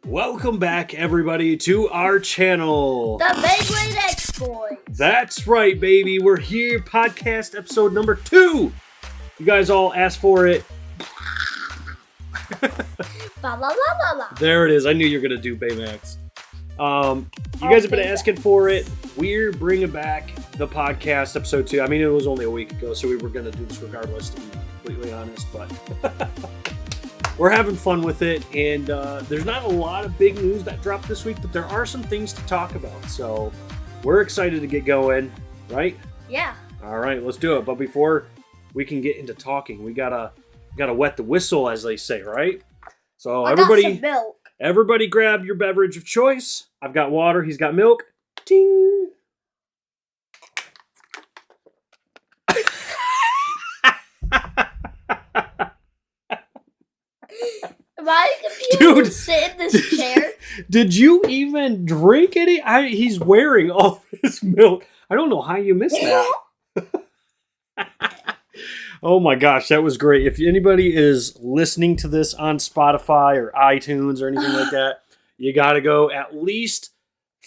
Welcome back, everybody, to our channel. The Beyblade X boys. That's right, baby. We're here, podcast episode number 2. You guys all asked for it. Ba, la, la, la, la. There it is. I knew you were going to do Baymax. You guys have been asking for it. We're bringing back the podcast episode 2. I mean, it was only a week ago, so we were going to do this regardless, to be completely honest, but we're having fun with it, and there's not a lot of big news that dropped this week, but there are some things to talk about, so we're excited to get going, right? Yeah. All right, let's do it. But before we can get into talking, we gotta wet the whistle, as they say, right? So I got some milk. Everybody grab your beverage of choice. I've got water, he's got milk. Ting! Am I confused to sit in this chair? Did you even drink any? He's wearing all his milk. I don't know how you missed that. Oh my gosh, that was great. If anybody is listening to this on Spotify or iTunes or anything like that, you got to go at least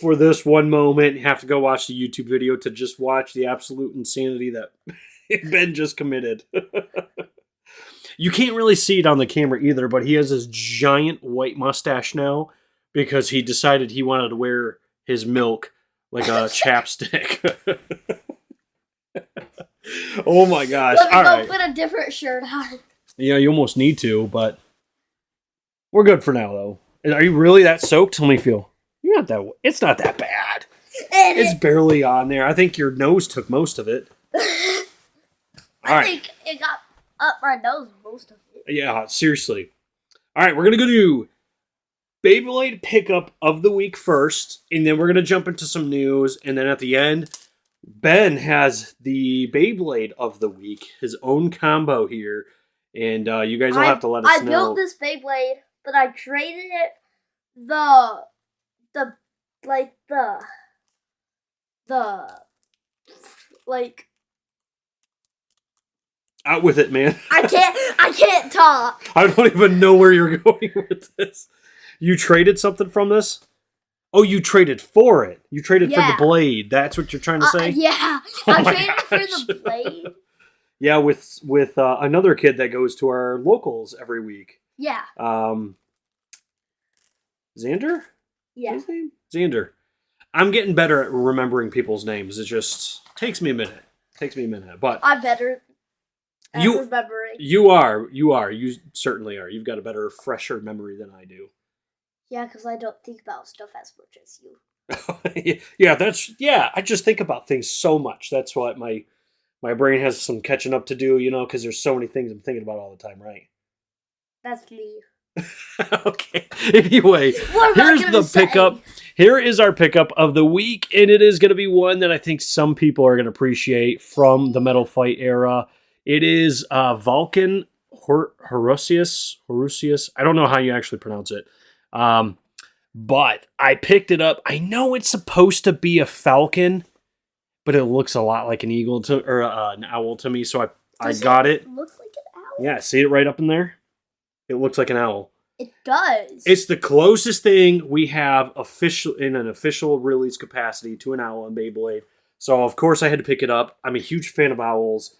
for this one moment. You have to go watch the YouTube video to just watch the absolute insanity that Ben just committed. You can't really see it on the camera either, but he has this giant white mustache now because he decided he wanted to wear his milk like a chapstick. Oh my gosh. Let me All go right. put a different shirt on. Yeah, you almost need to, but we're good for now, though. Are you really that soaked? Let me feel. You're not that. It's not that bad. It's barely on there. I think your nose took most of it. I think it got up my nose most of it. Yeah, seriously. All right, we're going to go do Beyblade pickup of the week first, and then we're going to jump into some news, and then at the end, Ben has the Beyblade of the week, his own combo here, and you guys will have to let us know. I built this Beyblade, but I traded it Out with it, man. I can't talk. I don't even know where you're going with this. You traded something from this? Oh, you traded for it. You traded for the blade. That's what you're trying to say? Yeah. Oh I my traded gosh. for the blade. Yeah, with another kid that goes to our locals every week. Yeah. Xander? Yeah. His name? Xander. I'm getting better at remembering people's names. It just takes me a minute. But I'm better at remembering. You are. You certainly are. You've got a better, fresher memory than I do. Yeah, because I don't think about stuff as much as you. I just think about things so much. That's what my brain has some catching up to do, because there's so many things I'm thinking about all the time, right? That's me. Okay. Anyway, here's the pickup. Here is our pickup of the week, and it is going to be one that I think some people are going to appreciate from the Metal Fight era. It is Vulcan Horusius. I don't know how you actually pronounce it. But I picked it up. I know it's supposed to be a falcon, but it looks a lot like an eagle or an owl to me, so I got it. Looks like an owl? Yeah, see it right up in there? It looks like an owl. It does. It's the closest thing we have in an official release capacity to an owl in Beyblade. So, of course, I had to pick it up. I'm a huge fan of owls.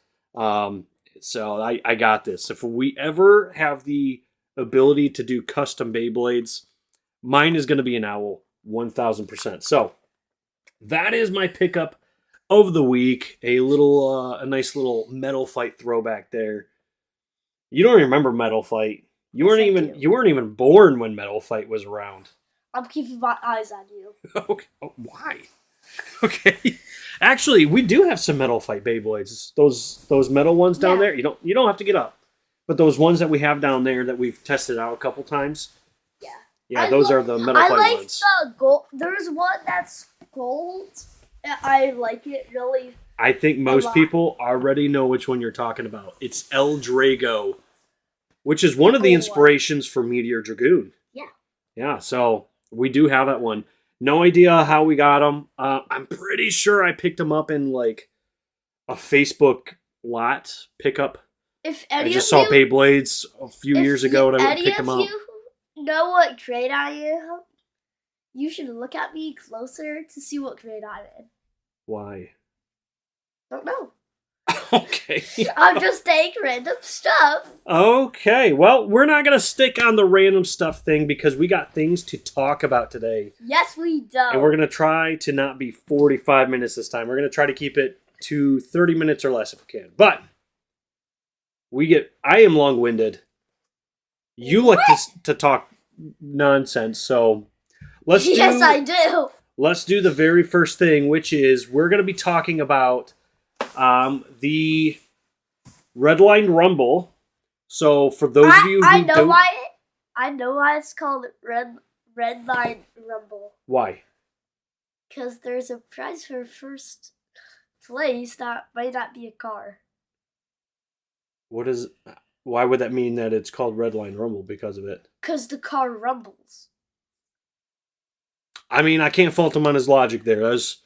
So I got this. If we ever have the ability to do custom Beyblades, mine is going to be an owl, 1,000%. So that is my pickup of the week. A nice little Metal Fight throwback there. You don't remember Metal Fight. You weren't even born when Metal Fight was around. I'm keeping my eyes on you. Okay. Oh, why? Okay. Actually, we do have some Metal Fight Beyblades. Those metal ones down there. You don't have to get up. But those ones that we have down there that we've tested out a couple times. Yeah. Yeah, those are the Metal Fight ones. I like the gold. There's one that's gold. I like it really. I think most people already know which one you're talking about. It's El Drago, which is one of the inspirations for Meteor Dragoon. Yeah. Yeah, so we do have that one. No idea how we got them. I'm pretty sure I picked them up in like a Facebook lot pickup. I just saw Beyblades a few years ago and I went and picked them up. know what grade I am? You should look at me closer to see what grade I'm in. Why? Don't know. Okay. I'm just saying random stuff. Okay. Well, we're not going to stick on the random stuff thing because we got things to talk about today. Yes, we do. And we're going to try to not be 45 minutes this time. We're going to try to keep it to 30 minutes or less if we can. But I am long-winded. You like to talk nonsense, so Yes, I do. Let's do the very first thing, which is we're going to be talking about the Red Line Rumble. So for those of you who I know why it's called Red Line Rumble. Why? Because there's a prize for first place that might not be a car. Why would that mean that it's called Red Line Rumble because of it? Because the car rumbles. I mean, I can't fault him on his logic there. It's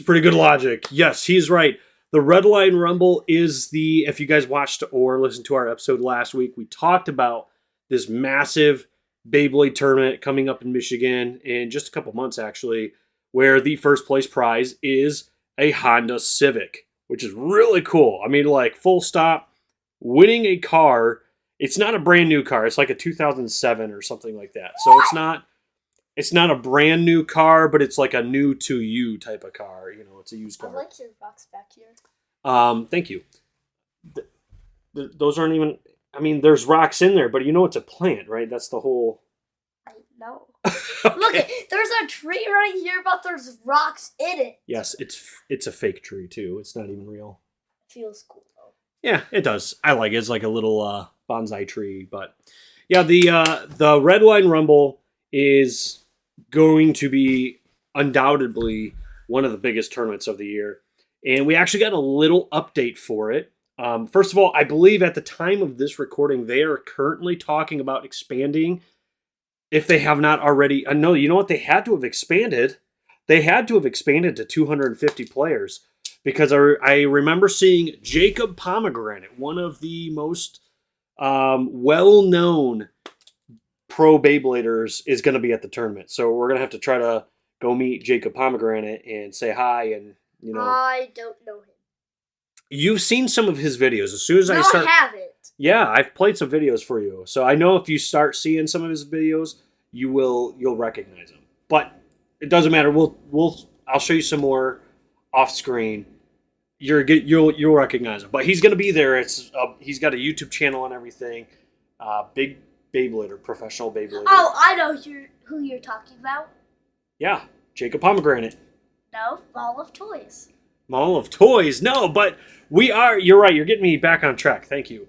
pretty good logic. Yes, he's right. The Red Line Rumble is if you guys watched or listened to our episode last week, we talked about this massive Beyblade tournament coming up in Michigan in just a couple months, actually, where the first place prize is a Honda Civic, which is really cool. I mean, like, full stop, winning a car. It's not a brand new car. It's like a 2007 or something like that. So it's not a brand new car, but it's like a new to you type of car. You know, it's a used car. I like your box back here. Thank you. Those aren't even. I mean, there's rocks in there, but you know it's a plant, right? That's the whole. I know. Okay. Look, there's a tree right here, but there's rocks in it. Yes, it's a fake tree too. It's not even real. It feels cool though. Yeah, it does. I like it. It's like a little bonsai tree, but yeah, the Red Line Rumble is going to be undoubtedly one of the biggest tournaments of the year. And we actually got a little update for it. First of all, I believe at the time of this recording, they are currently talking about expanding, if they have not already. No, you know what? They had to have expanded. They had to have expanded to 250 players because I remember seeing Jacob Pomegranate, one of the most well-known pro Beybladers, is going to be at the tournament. So we're going to have to try to go meet Jacob Pomegranate and say hi and, you know. I don't know him. You've seen some of his videos. As soon as I haven't. Yeah, I've played some videos for you. So I know if you start seeing some of his videos, you'll recognize him. But it doesn't matter. I'll show you some more off screen. You'll recognize him. But he's going to be there. He's got a YouTube channel and everything. Big Beyblader, professional Beyblader. Oh, I know who you're talking about. Yeah, Jacob Pomegranate. No, Ball of Toys. Mall of Toys. No, but you're right. You're getting me back on track. Thank you.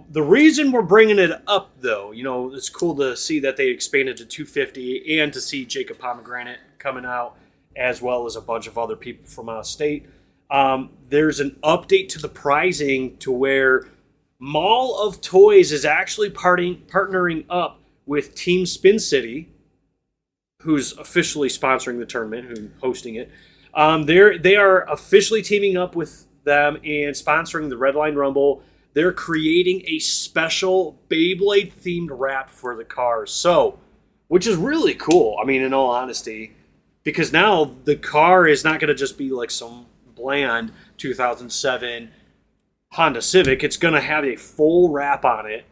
The reason we're bringing it up, though, you know, it's cool to see that they expanded to 250 and to see Jacob Pomegranate coming out, as well as a bunch of other people from out of state. There's an update to the prizing to where Mall of Toys is actually partnering up with Team Spin City, who's officially sponsoring the tournament, who's hosting it. They are officially teaming up with them and sponsoring the Red Line Rumble. They're creating a special Beyblade-themed wrap for the cars. So, which is really cool, I mean, in all honesty, because now the car is not going to just be like some bland 2007 Honda Civic. It's going to have a full wrap on it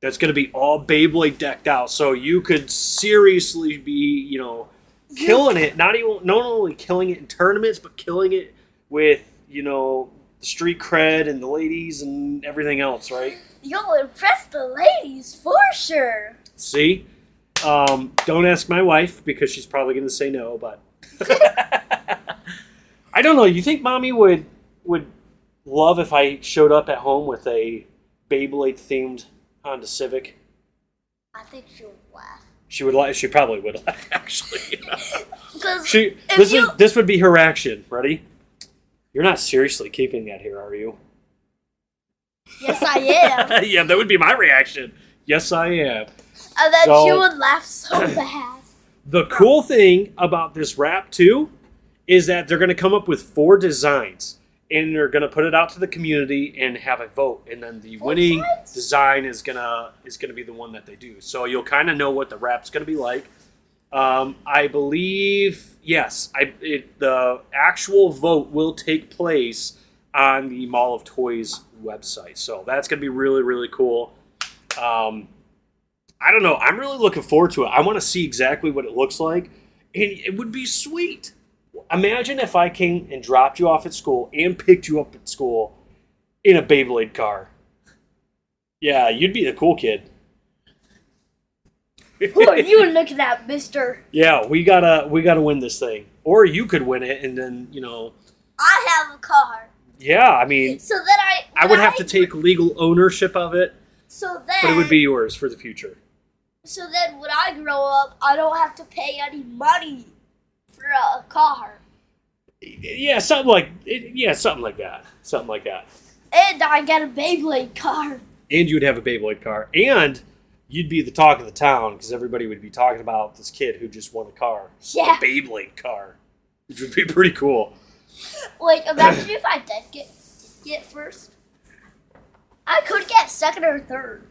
that's going to be all Beyblade decked out. So you could seriously be, you know, killing it. Not only killing it in tournaments, but killing it with, you know, the street cred and the ladies and everything else, right? You'll impress the ladies for sure. See? Don't ask my wife because she's probably going to say no, but I don't know. You think Mommy would love if I showed up at home with a Beyblade-themed Honda Civic? I think she would laugh. She would laugh. She probably would laugh, actually. Because this would be her reaction. Ready? You're not seriously keeping that here, are you? Yes, I am. Yeah, that would be my reaction. Yes, I am. And then she would laugh so bad. The cool thing about this wrap, too, is that they're going to come up with 4 designs. and they're gonna put it out to the community and have a vote, and then the winning design is gonna be the one that they do. So you'll kind of know what the wrap's gonna be like. I believe yes, the actual vote will take place on the Mall of Toys website. So that's gonna be really, really cool. I don't know. I'm really looking forward to it. I want to see exactly what it looks like, and it would be sweet. Imagine if I came and dropped you off at school and picked you up at school in a Beyblade car. Yeah, you'd be the cool kid. Who are you looking at, mister? Yeah, we gotta win this thing. Or you could win it, and then, I have a car. Yeah, I mean... So that I would have to take legal ownership of it, but it would be yours for the future. So then when I grow up, I don't have to pay any money for a car. Yeah, something like that. Something like that. And I get a Beyblade car. And you'd have a Beyblade car. And you'd be the talk of the town because everybody would be talking about this kid who just won a car. Yeah. A Beyblade car. Which would be pretty cool. Like, imagine if I did get first. I could get second or third.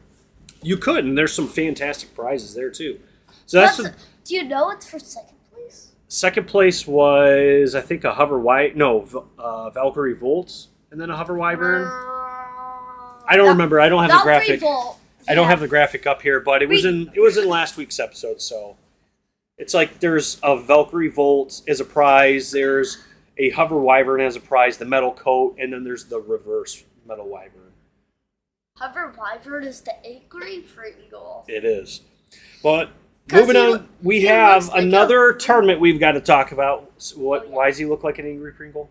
You could, and there's some fantastic prizes there, too. So that's do you know it's for second place? Second place was, I think, a Hover Valkyrie Volt, and then a Hover Wyvern. I don't remember. I don't have the graphic. Volt. Yeah. I don't have the graphic up here, but it was in last week's episode. So it's like there's a Valkyrie Volt as a prize. There's a Hover Wyvern as a prize, the metal coat, and then there's the reverse metal Wyvern. Hover Wyvern is the angry Pringle. It is. But moving on, we have another tournament we've got to talk about. Why does he look like an angry Pringle?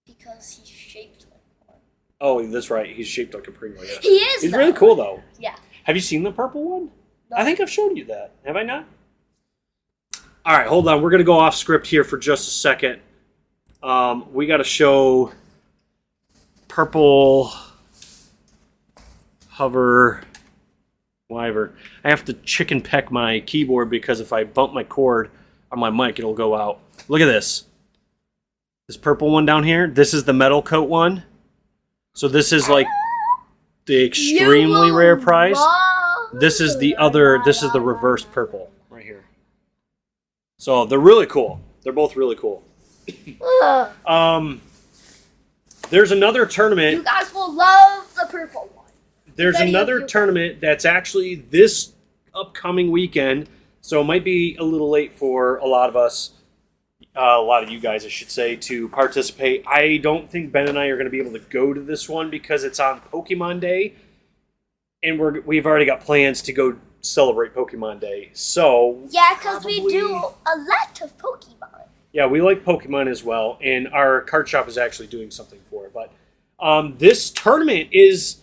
Because he's shaped like one. Oh, that's right. He's shaped like a Pringle. Yeah. He is. He's really cool, though. Yeah. Have you seen the purple one? No. I think I've shown you that. Have I not? All right, hold on. We're going to go off script here for just a second. We got to show purple Hover Wyvern. I have to chicken peck my keyboard because if I bump my cord on my mic, it'll go out. Look at this. This purple one down here. This is the metal coat one. So this is like the extremely rare prize. This is the other. This is the reverse purple right here. So they're really cool. They're both really cool. There's another tournament. You guys will love the purple one. There's another tournament that's actually this upcoming weekend, so it might be a little late for a lot of us, a lot of you guys, I should say, to participate. I don't think Ben and I are going to be able to go to this one because it's on Pokemon Day, and we've already got plans to go celebrate Pokemon Day. So yeah, because we do a lot of Pokemon. Yeah, we like Pokemon as well, and our card shop is actually doing something for it. But this tournament is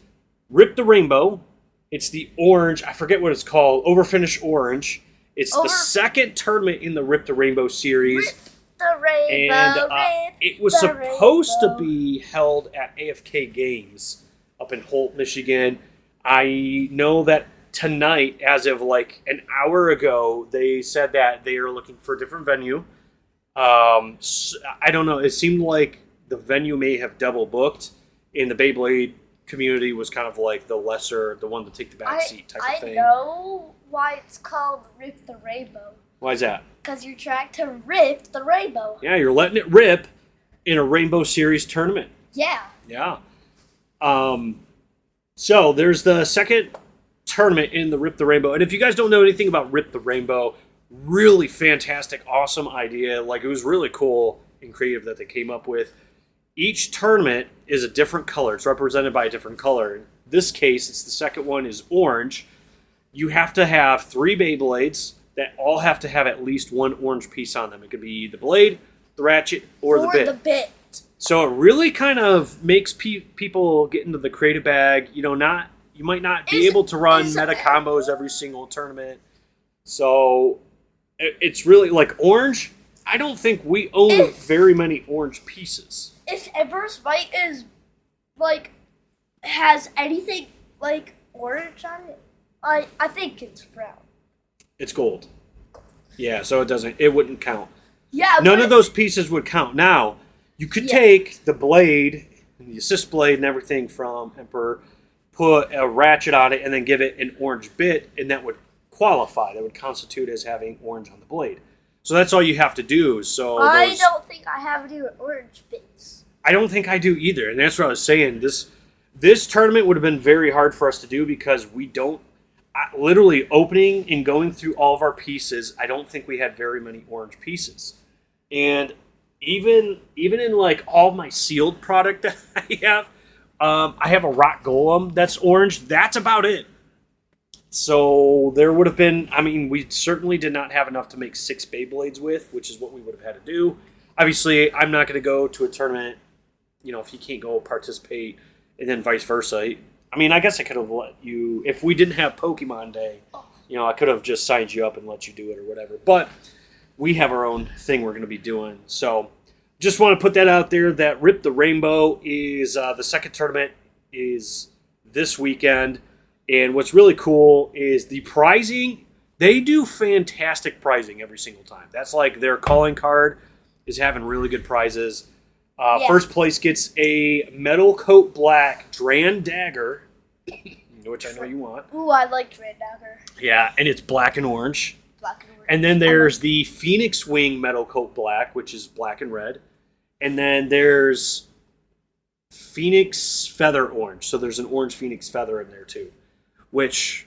Rip the Rainbow. It's the orange. I forget what it's called. Overfinished Orange. It's the second tournament in the Rip the Rainbow series. Rip the Rainbow. And it was supposed to be held at AFK Games up in Holt, Michigan. I know that tonight, as of like an hour ago, they said that they are looking for a different venue. So, I don't know. It seemed like the venue may have double booked, and the Beyblade community was kind of like the one to take the back seat type of thing. I know why it's called Rip the Rainbow. Why is that? Because you're trying to rip the rainbow. Yeah, you're letting it rip in a Rainbow Series tournament. Yeah. Yeah. So there's the second tournament in the Rip the Rainbow. And if you guys don't know anything about Rip the Rainbow, really fantastic, awesome idea. Like, it was really cool and creative that they came up with. Each tournament is a different color. It's represented by a different color. In this case, it's the second one is orange. You have to have 3 Beyblades that all have to have at least one orange piece on them. It could be the blade, the ratchet, or the bit. So it really kind of makes people get into the creative bag. You might not be able to run meta combos every single tournament. So it's really like orange. I don't think we own very many orange pieces. If Ember's Might is has anything like orange on it, I think it's brown. It's gold. Yeah, so it wouldn't count. Yeah. None of those pieces would count. Now, You could take the blade, and the assist blade and everything from Emperor, put a ratchet on it, and then give it an orange bit, and that would qualify. That would constitute as having orange on the blade. So that's all you have to do. So I don't think I have any orange bits. I don't think I do either, and that's what I was saying. This tournament would have been very hard for us to do because we don't. Literally opening and going through all of our pieces, I don't think we had very many orange pieces. And even in like all my sealed product that I have a rock golem that's orange. That's about it. So there would have been, I mean, we certainly did not have enough to make 6 Beyblades with, which is what we would have had to do. Obviously, I'm not going to go to a tournament, if you can't go participate, and then vice versa. I mean, I guess I could have let you, if we didn't have Pokemon Day, I could have just signed you up and let you do it or whatever. But we have our own thing we're going to be doing. So just want to put that out there that Rip the Rainbow is the second tournament is this weekend. And what's really cool is the prizing. They do fantastic prizing every single time. That's like their calling card is having really good prizes. First place gets a metal coat black Dran dagger, which I know you want. Ooh, I like Dran dagger. Yeah, and it's black and orange. Black and orange. And then there's the Phoenix Wing metal coat black, which is black and red. And then there's Phoenix Feather orange. So there's an orange Phoenix Feather in there too. Which,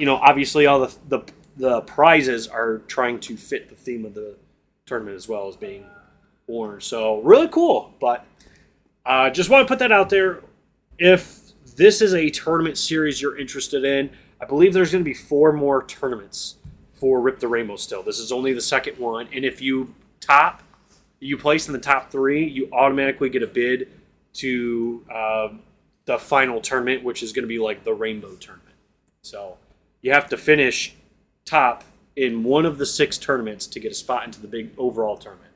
obviously all the prizes are trying to fit the theme of the tournament as well as being orange. So really cool. But just want to put that out there. If this is a tournament series you're interested in, I believe there's going to be 4 more tournaments for Rip the Rainbow still. This is only the second one. And if you place in the top 3, you automatically get a bid to the final tournament, which is going to be like the Rainbow Tournament. So you have to finish top in one of the 6 tournaments to get a spot into the big overall tournament.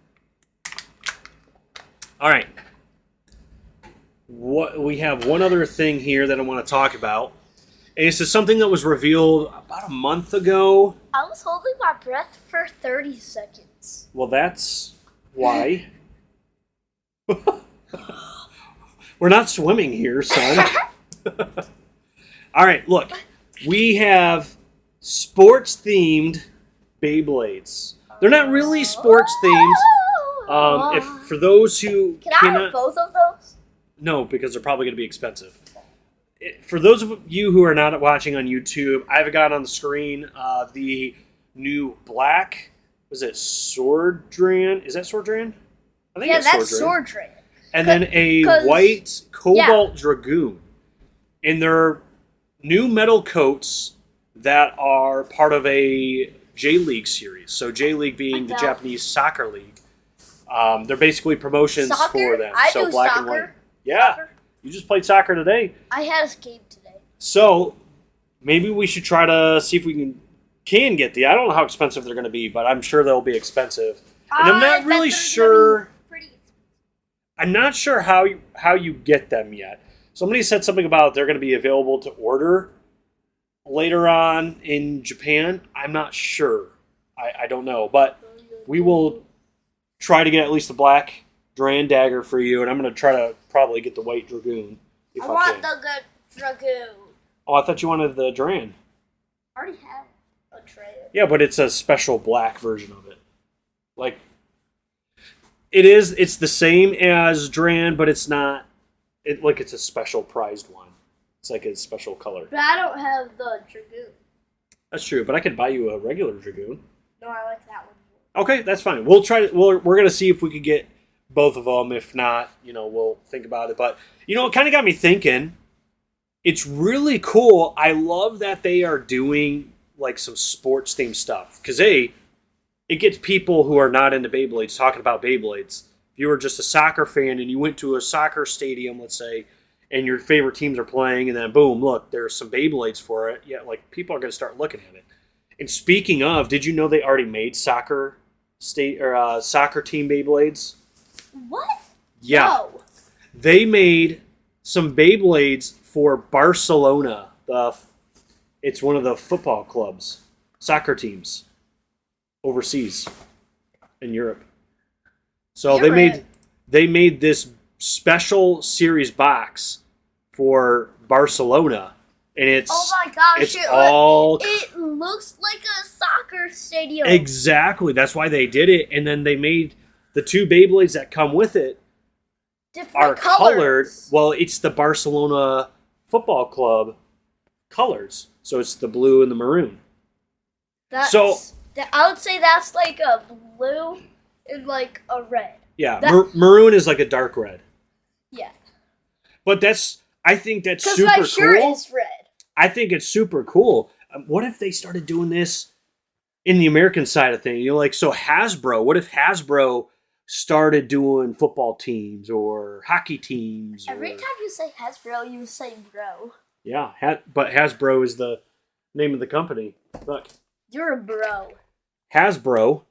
All right. We have one other thing here that I want to talk about. And this is something that was revealed about a month ago. I was holding my breath for 30 seconds. Well, that's why. We're not swimming here, son. All right, look. We have sports-themed Beyblades. They're not really sports-themed. If for those who Can I have both of those? No, because they're probably going to be expensive. For those of you who are not watching on YouTube, I've got on the screen the new black. Was it Sword Dran? Is that Sword Dran? I think that's Sword Dran. And then a white Cobalt Dragoon. And they're new metal coats that are part of a J-League series. So J-League being the Japanese soccer league. They're basically promotions for them. I so do black soccer. and white. Yeah. Soccer. You just played soccer today. I had a game today. So maybe we should try to see if we can get the. I don't know how expensive they're going to be, but I'm sure they'll be expensive. And I'm not really sure. I'm not sure how you get them yet. Somebody said something about they're going to be available to order later on in Japan. I'm not sure. I don't know, but we will try to get at least the black Dran dagger for you, and I'm going to try to probably get the white Dragoon. If I want the good Dragoon. Oh, I thought you wanted the Dran. I already have a Dran. Yeah, but it's a special black version of it. Like, it's the same as Dran, but it's not. It's a special prized one. It's like a special color. But I don't have the Dragoon. That's true, but I could buy you a regular Dragoon. No, I like that one. Okay, that's fine. We'll try. We're gonna see if we could get both of them. If not, we'll think about it. But it kind of got me thinking. It's really cool. I love that they are doing like some sports themed stuff because it gets people who are not into Beyblades talking about Beyblades. If you were just a soccer fan and you went to a soccer stadium, let's say, and your favorite teams are playing, and then boom, look, there's some Beyblades for it. Yeah, like people are going to start looking at it. And speaking of, did you know they already made soccer team Beyblades? What? Yeah. No. They made some Beyblades for Barcelona. It's one of the football clubs, soccer teams overseas in Europe. So they made this special series box for Barcelona, and it's Oh my gosh! it's all it looks like a soccer stadium. exactly. That's why they did it, and then they made the 2 Beyblades that come with it Different are colors. colored. Well, it's the Barcelona Football Club colors, so it's the blue and the maroon. I would say that's like a blue and like a red. Yeah, maroon is like a dark red. Yeah. But I think that's super cool. Because my shirt is red. I think it's super cool. What if they started doing this in the American side of things? Like, so Hasbro, what if Hasbro started doing football teams or hockey teams? Every time you say Hasbro, you say bro. Yeah, but Hasbro is the name of the company. Look. You're a bro. Hasbro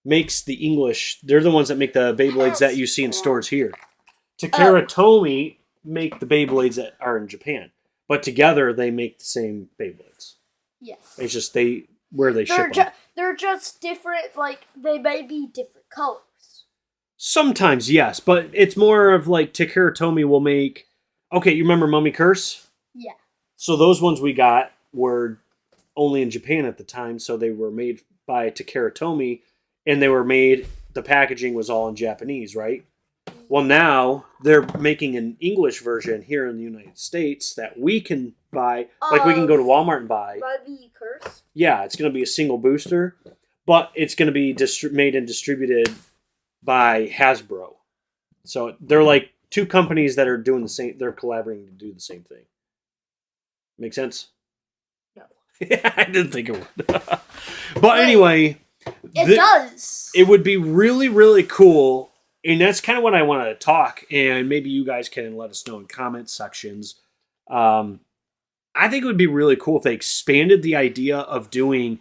makes the English. They're the ones that make the Beyblades that you see in stores here. Takara Tomy make the Beyblades that are in Japan. But together, they make the same Beyblades. Yeah. It's just where they ship them. They're just different, like, they may be different colors. Sometimes, yes. But it's more of like Takara Tomy will make... Okay, you remember Mummy Curse? Yeah. So those ones we got were only in Japan at the time, so they were made by Takara Tomy, and the packaging was all in Japanese, right? Well, now they're making an English version here in the United States that we can buy. Like, we can go to Walmart and buy. Mummy Curse? Yeah, it's going to be a single booster, but it's going to be made and distributed by Hasbro. So they're like 2 companies that are doing the same. They're collaborating to do the same thing. Make sense? No. Yeah, I didn't think it would. But anyway, it does. It would be really, really cool. And that's kind of what I want to talk. And maybe you guys can let us know in comment sections. I think it would be really cool if they expanded the idea of doing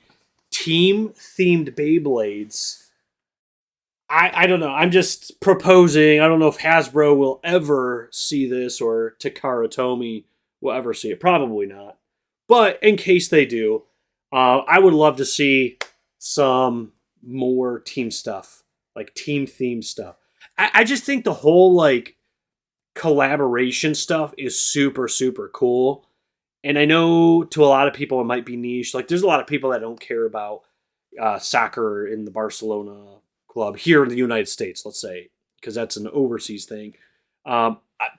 team-themed Beyblades. I don't know. I'm just proposing. I don't know if Hasbro will ever see this or Takara Tomy will ever see it. Probably not. But in case they do, I would love to see some more team stuff, like team-themed stuff. I just think the whole like collaboration stuff is super, super cool. And I know to a lot of people it might be niche. Like there's a lot of people that don't care about soccer in the Barcelona club here in the United States, let's say, because that's an overseas thing.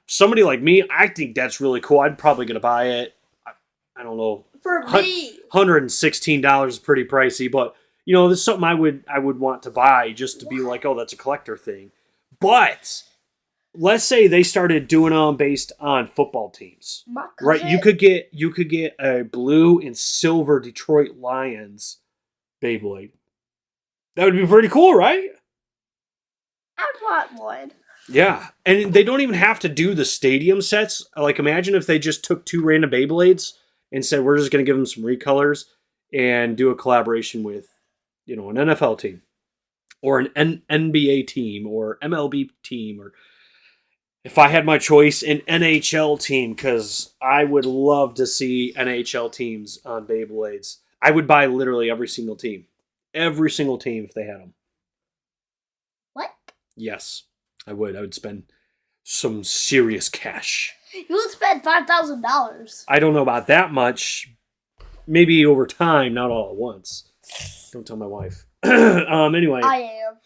Somebody like me, I think that's really cool. I'm probably going to buy it. I don't know. For me, $116 is pretty pricey, but you know, this is something I would want to buy just to be like, oh, that's a collector thing. But let's say they started doing them based on football teams, right? You could get a blue and silver Detroit Lions Beyblade. That would be pretty cool, right? I'd want one. Yeah, and they don't even have to do the stadium sets. Like, imagine if they just took 2 random Beyblades and said, we're just going to give them some recolors and do a collaboration with, you know, an NFL team or an NBA team or MLB team, or if I had my choice, an NHL team, because I would love to see NHL teams on Beyblades. I would buy literally every single team. Every single team if they had them. What? Yes, I would. I would spend some serious cash. You would spend $5,000. I don't know about that much. Maybe over time, not all at once. Don't tell my wife. Anyway. I am.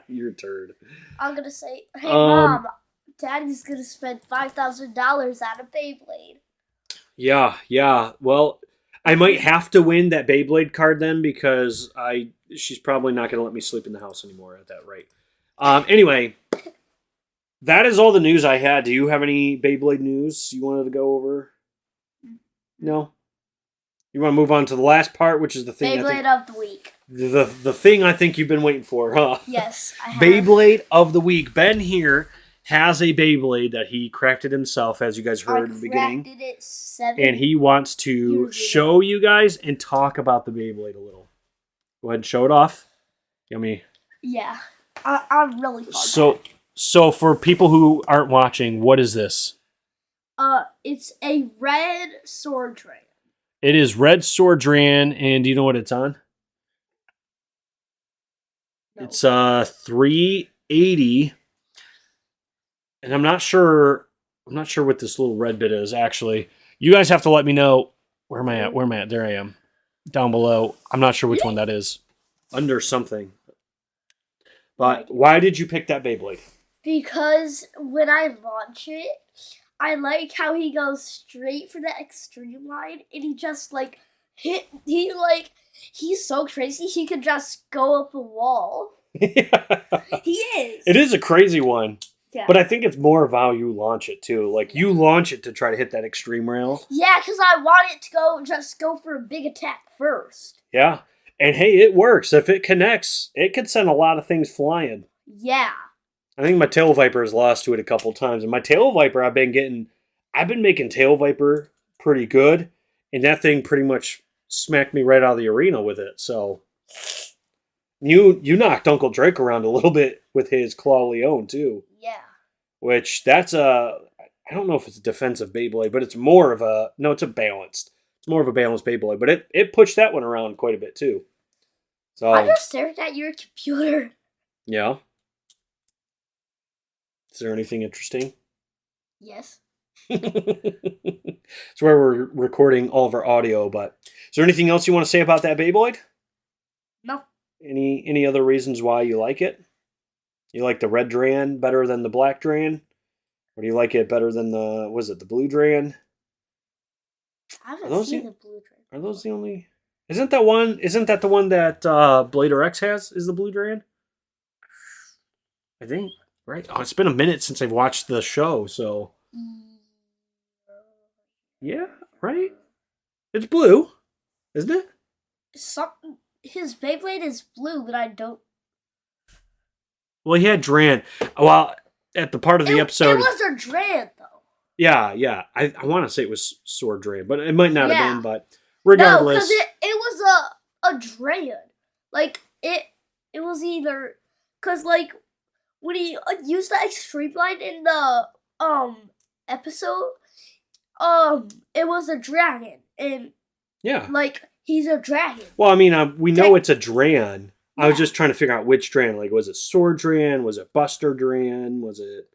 You're a turd. I'm going to say, hey, Mom, Daddy's going to spend $5,000 on a Beyblade. Yeah. Well, I might have to win that Beyblade card then, because she's probably not going to let me sleep in the house anymore at that rate. Anyway, that is all the news I had. Do you have any Beyblade news you wanted to go over? No? You want to move on to the last part, which is the thing Beyblade of the week. The thing I think you've been waiting for, huh? Yes, I have. Beyblade of the week. Ben here has a Beyblade that he crafted himself, as you guys heard in the beginning. I crafted it 7 and he wants to show you guys and talk about the Beyblade a little. Go ahead and show it off. Yummy. Yeah. I'm really fun. So for people who aren't watching, what is this? It's a red sword tray. It is red sword Dran, and do you know what it's on? No. It's 3 80. And I'm not sure what this little red bit is, actually. You guys have to let me know. Where am I at? There I am. Down below. I'm not sure which one that is. Under something. But why did you pick that Beyblade? Because when I launch it, I like how he goes straight for the extreme line, and he just like he's so crazy he could just go up a wall. Yeah. He is. It is a crazy one. Yeah. But I think it's more of how you launch it too. Like you launch it to try to hit that extreme rail. Yeah, because I want it to just go for a big attack first. Yeah. And hey, it works. If it connects, it can send a lot of things flying. Yeah. I think my Tail Viper has lost to it a couple times. And my Tail Viper, I've been making Tail Viper pretty good. And that thing pretty much smacked me right out of the arena with it. So you knocked Uncle Drake around a little bit with his Claw Leone too. Yeah. Which that's I don't know if it's a defensive Beyblade, but it's more of it's balanced. It's more of a balanced Beyblade, but it pushed that one around quite a bit too. So I'm just staring at your computer. Yeah. Is there anything interesting? Yes. It's where we're recording all of our audio, but is there anything else you want to say about that Beyblade? No. Any other reasons why you like it? You like the red Dran better than the black Dran? Or do you like it better than the blue Dran? I haven't seen the blue Dran. Are those the only... Isn't that the one that Beyblade X has, is the blue Dran? I think, right? Oh, it's been a minute since I've watched the show, so... Yeah, right? It's blue, isn't it? His Beyblade is blue, but I don't... Well, he had Dran. Well, at the part of the episode... It was a Dran, though. Yeah. I want to say it was Sword Dran, but it might not have been, but regardless... No, because it was a Dran. Like, it was either... Because, like, when he used the extreme line in the episode, it was a dragon. And, yeah. like, he's a dragon. Well, I mean, we know it's a Dran. I was just trying to figure out which Dran. Like, was it Sword Dran? Was it Buster Dran? Was it,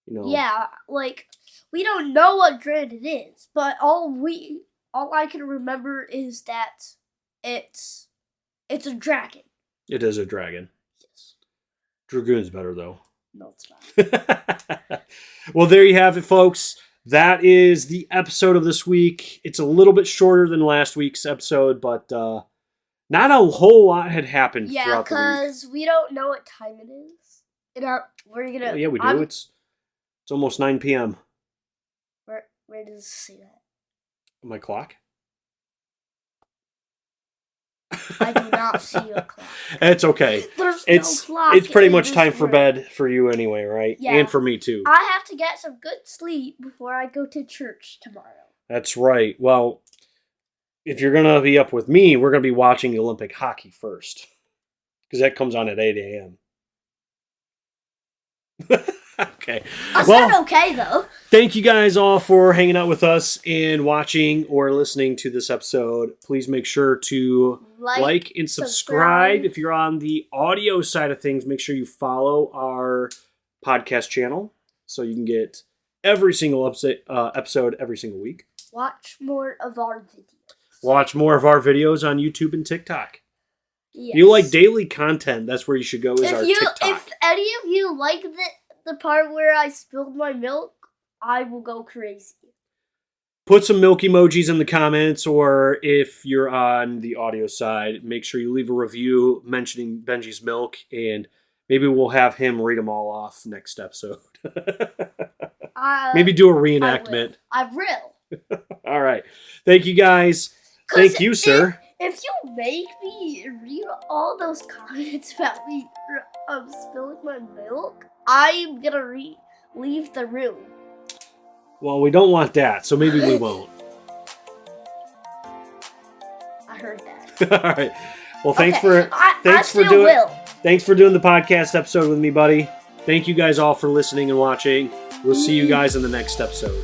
Yeah, like, we don't know what Dran it is, but all I can remember is that it's a dragon. It is a dragon. Yes. Dragoon's better, though. No, it's not. Well, there you have it, folks. That is the episode of this week. It's a little bit shorter than last week's episode, but not a whole lot had happened throughout the week. Yeah, because we don't know what time it is. We're gonna. Yeah, we do. It's almost 9 p.m. Where does it say that? On my clock? I do not see a clock. It's okay. There's no clock. It's pretty much time for bed for you anyway, right? Yeah. And for me too. I have to get some good sleep before I go to church tomorrow. That's right. Well, if you're going to be up with me, we're going to be watching Olympic hockey first. Because that comes on at 8 a.m. Okay. That's not okay, though. Thank you guys all for hanging out with us and watching or listening to this episode. Please make sure to like and subscribe. If you're on the audio side of things, make sure you follow our podcast channel so you can get every single episode every single week. Watch more of our videos. Watch more of our videos on YouTube and TikTok. Yes. If you like daily content, that's where you should go, is our TikTok. If any of you like the part where I spilled my milk, I will go crazy. Put some milk emojis in the comments, or if you're on the audio side, make sure you leave a review mentioning Benji's milk, and maybe we'll have him read them all off next episode. Maybe do a reenactment. I will. All right. Thank you, guys. Thank you, sir. If you make me read all those comments about me spilling my milk, I'm gonna leave the room. Well, we don't want that, so maybe we won't. I heard that. All right. Well, thanks for doing the podcast episode with me, buddy. Thank you guys all for listening and watching. We'll see you guys in the next episode.